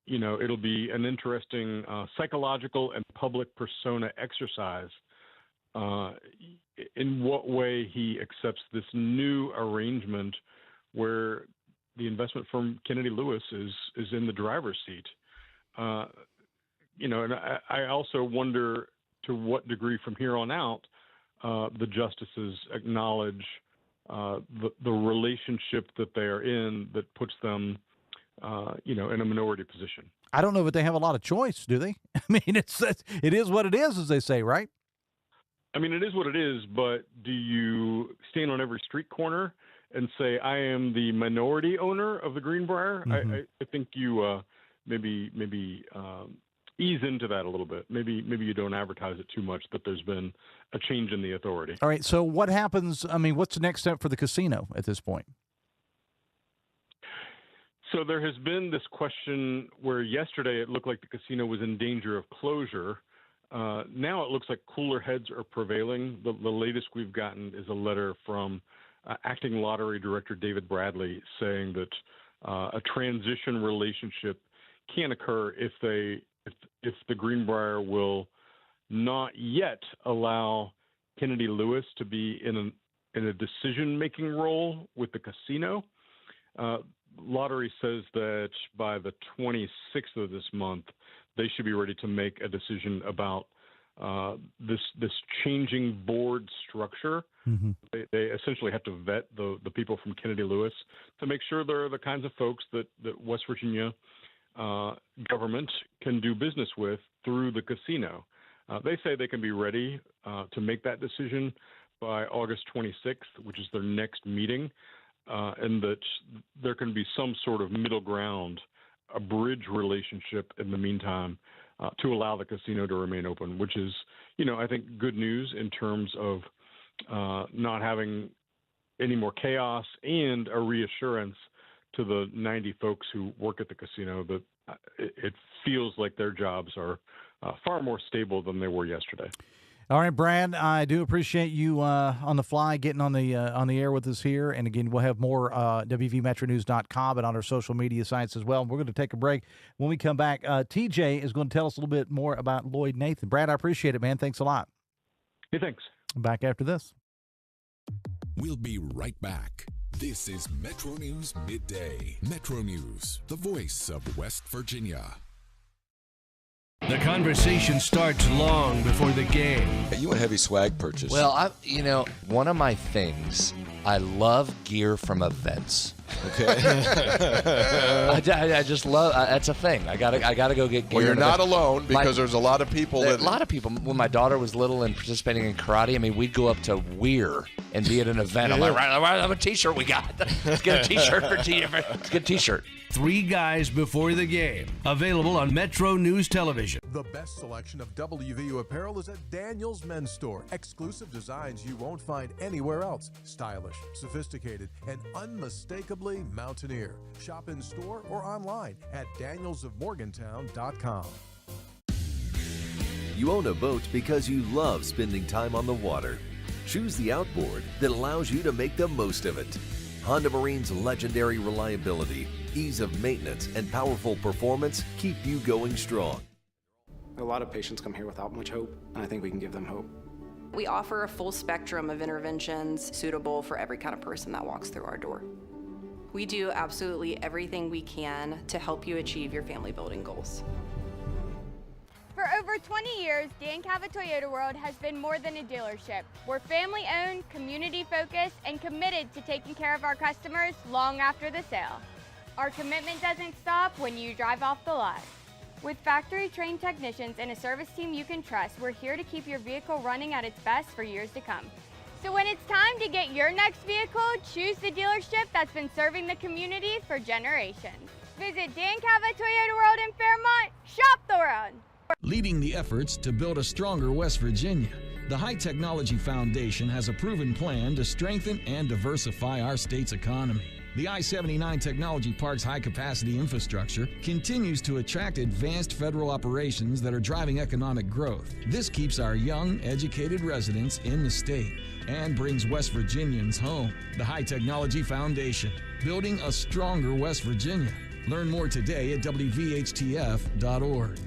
it'll be an interesting psychological and public persona exercise. In what way he accepts this new arrangement where the investment firm Kennedy Lewis is in the driver's seat. and I also wonder to what degree from here on out the justices acknowledge the relationship that they are in that puts them, in a minority position. I don't know if they have a lot of choice, do they? I mean, it is what it is, as they say, right? I mean, it is what it is, but do you stand on every street corner and say, I am the minority owner of the Greenbrier? Mm-hmm. I think you maybe ease into that a little bit. Maybe you don't advertise it too much that there's been a change in the authority. All right, so what happens? I mean, what's the next step for the casino at this point? So there has been this question where yesterday it looked like the casino was in danger of closure. Now it looks like cooler heads are prevailing. The latest we've gotten is a letter from acting lottery director David Bradley saying that a transition relationship can occur if the Greenbrier will not yet allow Kennedy Lewis to be in a decision-making role with the casino. Lottery says that by the 26th of this month, they should be ready to make a decision about this changing board structure. Mm-hmm. They essentially have to vet the people from Kennedy Lewis to make sure they're the kinds of folks that West Virginia government can do business with through the casino. They say they can be ready to make that decision by August 26th, which is their next meeting, and that there can be some sort of middle ground, a bridge relationship in the meantime to allow the casino to remain open, which is, I think good news in terms of not having any more chaos and a reassurance to the 90 folks who work at the casino that it feels like their jobs are far more stable than they were yesterday. All right, Brad, I do appreciate you on the fly getting on the air with us here. And again, we'll have more WVMetroNews.com and on our social media sites as well. We're going to take a break. When we come back, TJ is going to tell us a little bit more about Lloyd Nathan. Brad, I appreciate it, man. Thanks a lot. Hey, thanks. Back after this. We'll be right back. This is Metro News Midday. Metro News, the voice of West Virginia. The conversation starts long before the game. You a heavy swag purchase? Well, one of my things, I love gear from events. Okay. I just love. That's a thing. I gotta go get gear. Well, you're not alone because there's a lot of people. A lot of people. When my daughter was little and participating in karate, I mean, we'd go up to Weir and be at an event. I'm like, right, I'm a T-shirt we got. Let's get a T-shirt for Let's get a T-shirt. 3 guys before the game. Available on Metro News Television. The best selection of WVU apparel is at Daniel's Men's Store. Exclusive designs you won't find anywhere else. Stylish, sophisticated, and unmistakably mountaineer. Shop in store or online at danielsofmorgantown.com. You own a boat because you love spending time on the water. Choose the outboard that allows you to make the most of it. Honda Marine's legendary reliability, ease of maintenance, and powerful performance keep you going strong. A lot of patients come here without much hope, and I think we can give them hope. We offer a full spectrum of interventions suitable for every kind of person that walks through our door. We do absolutely everything we can to help you achieve your family building goals. For over 20 years, Dan Cava Toyota World has been more than a dealership. We're family-owned, community-focused, and committed to taking care of our customers long after the sale. Our commitment doesn't stop when you drive off the lot. With factory-trained technicians and a service team you can trust, we're here to keep your vehicle running at its best for years to come. So when it's time to get your next vehicle, choose the dealership that's been serving the community for generations. Visit Dan Cava Toyota World in Fairmont. Shop the road. Leading the efforts to build a stronger West Virginia, the High Technology Foundation has a proven plan to strengthen and diversify our state's economy. The I-79 Technology Park's high-capacity infrastructure continues to attract advanced federal operations that are driving economic growth. This keeps our young, educated residents in the state and brings West Virginians home. The High Technology Foundation, building a stronger West Virginia. Learn more today at WVHTF.org.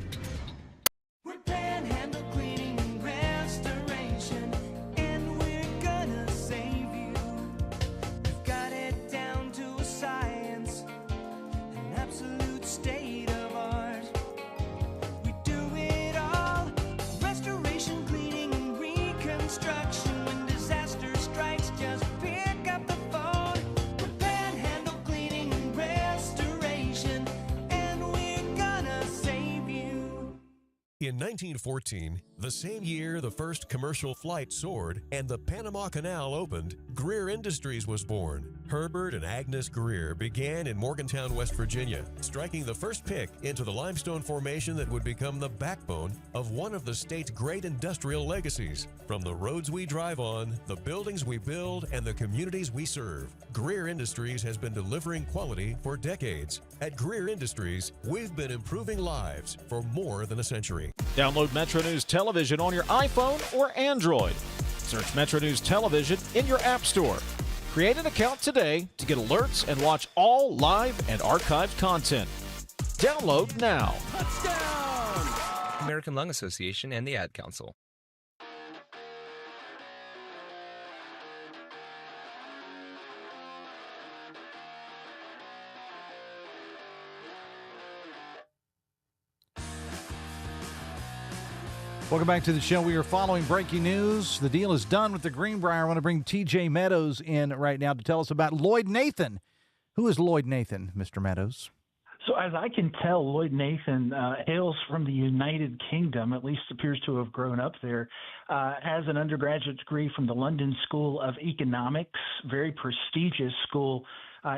In 1914, the same year the first commercial flight soared and the Panama Canal opened, Greer Industries was born. Herbert and Agnes Greer began in Morgantown, West Virginia, striking the first pick into the limestone formation that would become the backbone of one of the state's great industrial legacies. From the roads we drive on, the buildings we build, and the communities we serve, Greer Industries has been delivering quality for decades. At Greer Industries, we've been improving lives for more than a century. Download Metro News Television on your iPhone or Android. Search Metro News Television in your App Store. Create an account today to get alerts and watch all live and archived content. Download now. Touchdown! American Lung Association and the Ad Council. Welcome back to the show. We are following breaking news. The deal is done with the Greenbrier. I want to bring TJ Meadows in right now to tell us about Lloyd Nathan. Who is Lloyd Nathan, Mr. Meadows? So as I can tell, Lloyd Nathan hails from the United Kingdom, at least appears to have grown up there, has an undergraduate degree from the London School of Economics, very prestigious school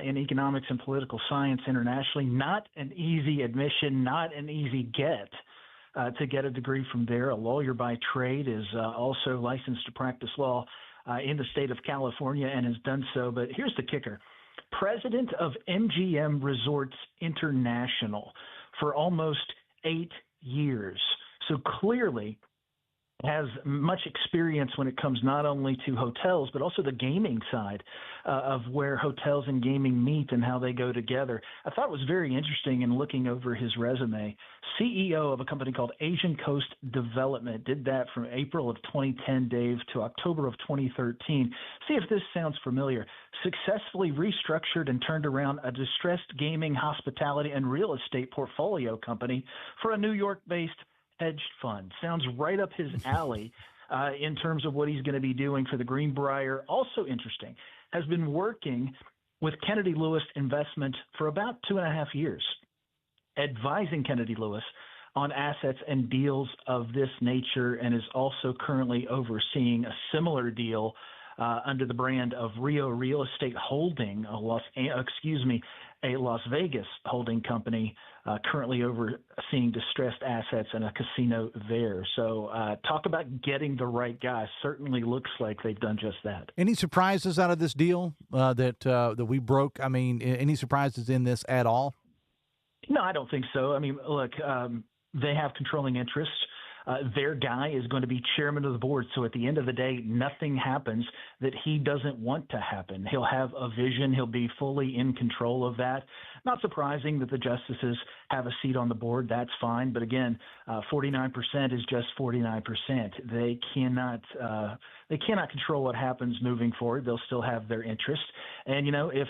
in economics and political science internationally. Not an easy admission, not an easy get. To get a degree from there. A lawyer by trade, is also licensed to practice law in the state of California and has done so. But here's the kicker. President of MGM Resorts International for almost 8 years. So clearly has much experience when it comes not only to hotels, but also the gaming side of where hotels and gaming meet and how they go together. I thought it was very interesting in looking over his resume. CEO of a company called Asian Coast Development, did that from April of 2010, Dave, to October of 2013. See if this sounds familiar. Successfully restructured and turned around a distressed gaming, hospitality, and real estate portfolio company for a New York-based hedge fund. Sounds right up his alley in terms of what he's going to be doing for the Greenbrier. Also interesting, has been working with Kennedy Lewis Investment for about 2.5 years, advising Kennedy Lewis on assets and deals of this nature, and is also currently overseeing a similar deal under the brand of Rio Real Estate Holding, a Las Vegas holding company, currently overseeing distressed assets and a casino there. So talk about getting the right guy. Certainly looks like they've done just that. Any surprises out of this deal that we broke? I mean, any surprises in this at all? No, I don't think so. I mean, look, they have controlling interests. Their guy is going to be chairman of the board. So at the end of the day, nothing happens that he doesn't want to happen. He'll have a vision. He'll be fully in control of that. Not surprising that the justices have a seat on the board. That's fine. But again, 49% is just 49%. They cannot control what happens moving forward. They'll still have their interest. And, if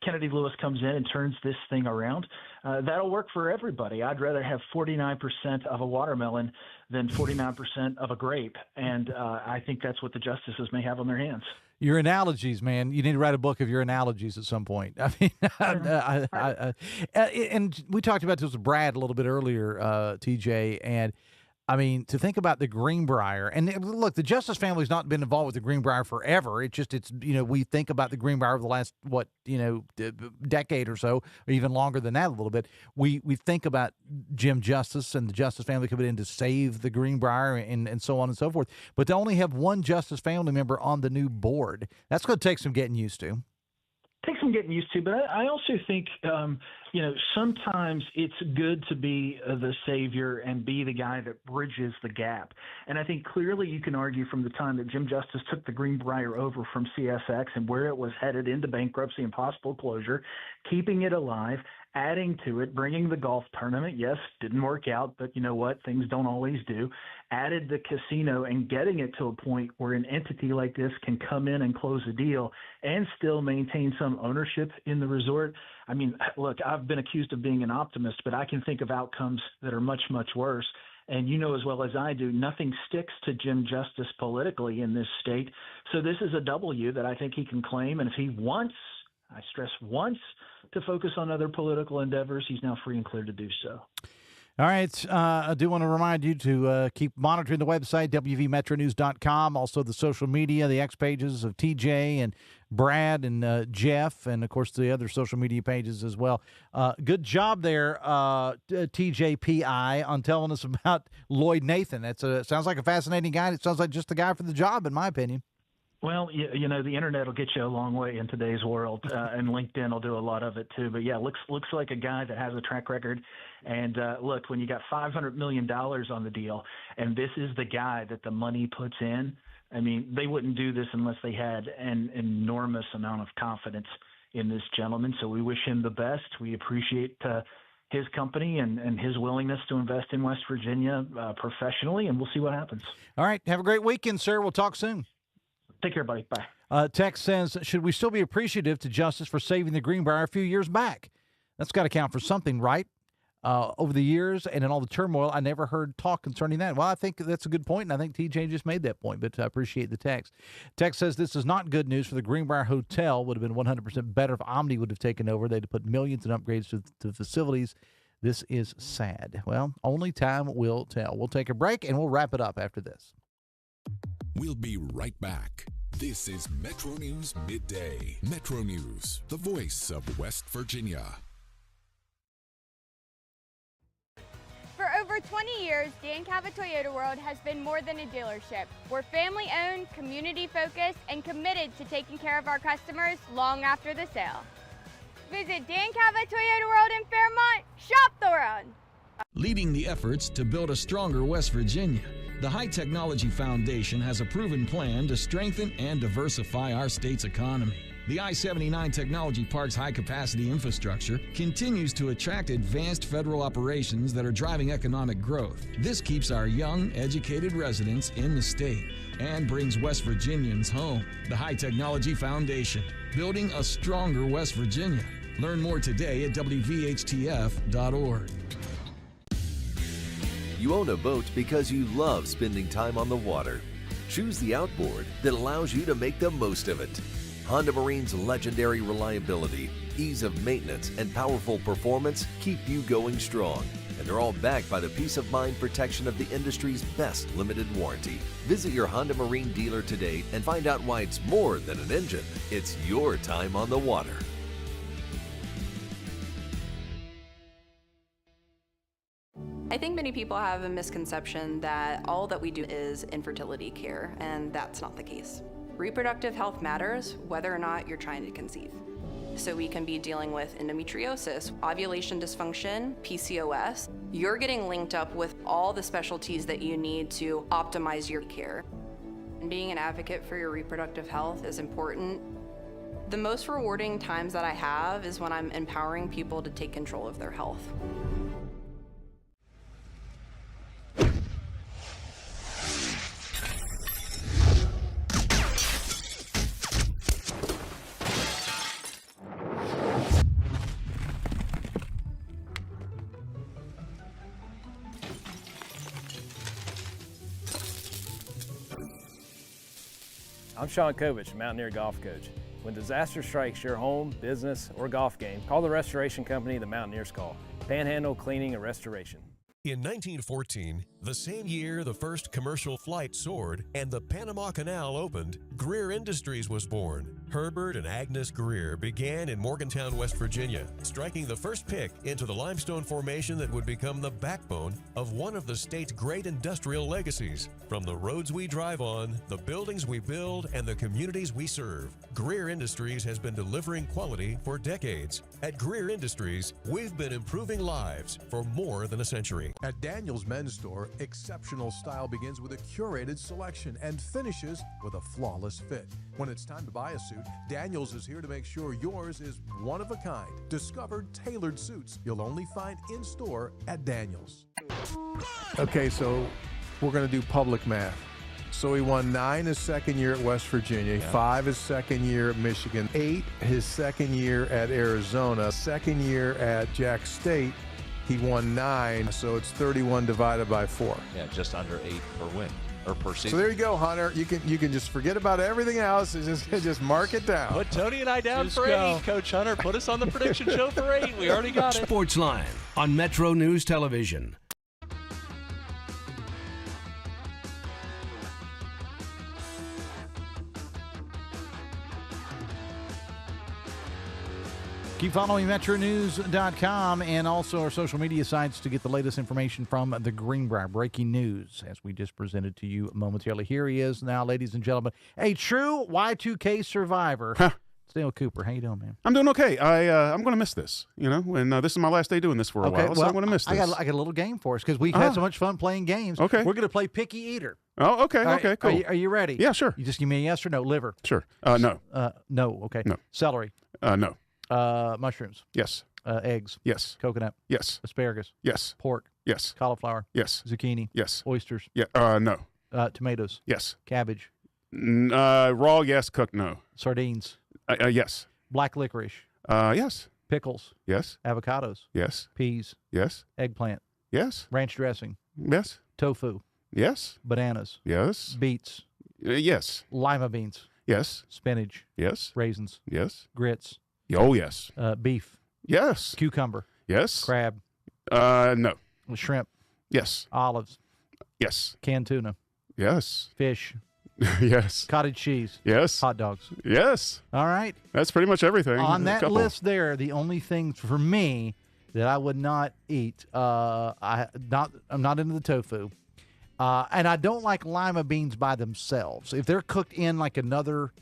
Kennedy Lewis comes in and turns this thing around, that'll work for everybody. I'd rather have 49% of a watermelon than 49% of a grape. And I think that's what the justices may have on their hands. Your analogies, man. You need to write a book of your analogies at some point. I mean, and we talked about this with Brad a little bit earlier, TJ, and I mean, to think about the Greenbrier, and look, the Justice family's not been involved with the Greenbrier forever. It's we think about the Greenbrier over the last, decade or so, or even longer than that a little bit. We think about Jim Justice and the Justice family coming in to save the Greenbrier and so on and so forth. But to only have one Justice family member on the new board, that's going to take some getting used to. Take some getting used to, but I also think, sometimes it's good to be the savior and be the guy that bridges the gap. And I think clearly you can argue from the time that Jim Justice took the Greenbrier over from CSX and where it was headed into bankruptcy and possible closure, keeping it alive, adding to it, bringing the golf tournament. Yes, didn't work out, but you know what? Things don't always do. Added the casino and getting it to a point where an entity like this can come in and close a deal and still maintain some ownership in the resort. I mean, look, I've been accused of being an optimist, but I can think of outcomes that are much, much worse. And you know as well as I do, nothing sticks to Jim Justice politically in this state. So this is a W that I think he can claim. And if he wants, I stress wants, to focus on other political endeavors, he's now free and clear to do so. All right. I do want to remind you to keep monitoring the website, wvmetronews.com, also the social media, the X pages of TJ and Brad and Jeff, and, of course, the other social media pages as well. Good job there, TJPI, on telling us about Lloyd Nathan. Sounds like a fascinating guy. It sounds like just the guy for the job, in my opinion. Well, you know, the internet will get you a long way in today's world, and LinkedIn will do a lot of it too. But yeah, looks like a guy that has a track record. And look, when you got $500 million on the deal, and this is the guy that the money puts in, I mean, they wouldn't do this unless they had an enormous amount of confidence in this gentleman. So we wish him the best. We appreciate his company and his willingness to invest in West Virginia professionally, and we'll see what happens. All right. Have a great weekend, sir. We'll talk soon. Take care, buddy. Bye. Text says, should we still be appreciative to Justice for saving the Greenbrier a few years back? That's got to count for something, right? Over the years and in all the turmoil, I never heard talk concerning that. Well, I think that's a good point, and I think TJ just made that point, but I appreciate the text. Text says, this is not good news for the Greenbrier Hotel. Would have been 100% better if Omni would have taken over. They'd have put millions in upgrades to the facilities. This is sad. Well, only time will tell. We'll take a break, and we'll wrap it up after this. We'll be right back. This is Metro News Midday. Metro News, the voice of West Virginia. For over 20 years, Dan Cava Toyota World has been more than a dealership. We're family-owned, community-focused, and committed to taking care of our customers long after the sale. Visit Dan Cava Toyota World in Fairmont. Shop the world. Leading the efforts to build a stronger West Virginia, the High Technology Foundation has a proven plan to strengthen and diversify our state's economy. The I-79 Technology Park's high-capacity infrastructure continues to attract advanced federal operations that are driving economic growth. This keeps our young, educated residents in the state and brings West Virginians home. The High Technology Foundation, building a stronger West Virginia. Learn more today at WVHTF.org. You own a boat because you love spending time on the water. Choose the outboard that allows you to make the most of it. Honda Marine's legendary reliability, ease of maintenance, and powerful performance keep you going strong. And they're all backed by the peace of mind protection of the industry's best limited warranty. Visit your Honda Marine dealer today and find out why it's more than an engine. It's your time on the water. I think many people have a misconception that all that we do is infertility care, and that's not the case. Reproductive health matters whether or not you're trying to conceive. So we can be dealing with endometriosis, ovulation dysfunction, PCOS. You're getting linked up with all the specialties that you need to optimize your care. And being an advocate for your reproductive health is important. The most rewarding times that I have is when I'm empowering people to take control of their health. I'm Sean Kovich, Mountaineer Golf Coach. When disaster strikes your home, business, or golf game, call the restoration company the Mountaineers call. Panhandle Cleaning and Restoration. In 1914, the same year the first commercial flight soared and the Panama Canal opened, Greer Industries was born. Herbert and Agnes Greer began in Morgantown, West Virginia, striking the first pick into the limestone formation that would become the backbone of one of the state's great industrial legacies. From the roads we drive on, the buildings we build, and the communities we serve, Greer Industries has been delivering quality for decades. At Greer Industries, we've been improving lives for more than a century. At Daniel's Men's Store, exceptional style begins with a curated selection and finishes with a flawless fit. When it's time to buy a suit, Daniel's is here to make sure yours is one of a kind. Discover tailored suits you'll only find in store at Daniel's. Okay, so we're going to do public math. So he won 9 his second year at West Virginia, 5 his second year at Michigan, 8 his second year at Arizona, second year at Jack State. He won 9, so it's 31 divided by 4. Yeah, just under 8 per win or per season. So there you go, Hunter. You can just forget about everything else and just mark it down. Put Tony and I down for 8, Coach Hunter. Put us on the prediction show for 8. We already got it. Sportsline on Metro News Television. Keep following MetroNews.com and also our social media sites to get the latest information from the Greenbrier. Breaking news, as we just presented to you momentarily. Here he is now, ladies and gentlemen, a true Y2K survivor. Dale Cooper, how you doing, man? I'm doing okay. I'm going to miss this, and this is my last day doing this for a while, so I'm going to miss this. I got a little game for us because we've had so much fun playing games. Okay. We're going to play Picky Eater. Oh, okay, All right, okay, cool. Are you ready? Yeah, sure. You just give me a yes or no. Liver. Sure. No. No, okay. No. Celery. No. Mushrooms. Yes. Eggs. Yes. Coconut. Yes. Asparagus. Yes. Pork. Yes. Cauliflower. Yes. Zucchini. Yes. Oysters. Yeah. No. Tomatoes. Yes. Cabbage. Raw, yes. Cooked, no. Sardines. Yes. Black licorice. Yes. Pickles. Yes. Avocados. Yes. Peas. Yes. Eggplant. Yes. Ranch dressing. Yes. Tofu. Yes. Bananas. Yes. Beets. Yes. Lima beans. Yes. Spinach. Yes. Raisins. Yes. Grits. Oh, yes. Beef. Yes. Cucumber. Yes. Crab. No. Shrimp. Yes. Olives. Yes. Canned tuna. Yes. Fish. Yes. Cottage cheese. Yes. Hot dogs. Yes. All right. That's pretty much everything. On A that couple. list there, the only thing for me that I would not eat, I'm not into the tofu. And I don't like lima beans by themselves. If they're cooked in like another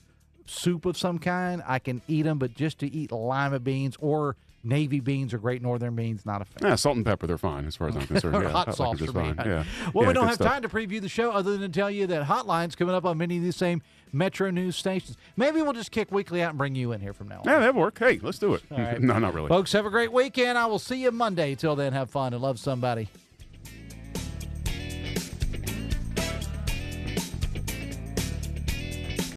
soup of some kind, I can eat them, but just to eat lima beans or navy beans or great northern beans, not a fan. Yeah, salt and pepper, they're fine as far as I'm concerned. Or Yeah, hot like sauce them just for me. fine. Yeah. Well, Yeah, we don't good have stuff. time to preview the show other than to tell you that Hotline's coming up on many of these same Metro News stations. Maybe we'll just kick Weekly out and bring you in here from now on. Yeah, that'd work. Hey, let's do it. All right. No, not really. Folks, have a great weekend. I will see you Monday. Till then, have fun and love somebody.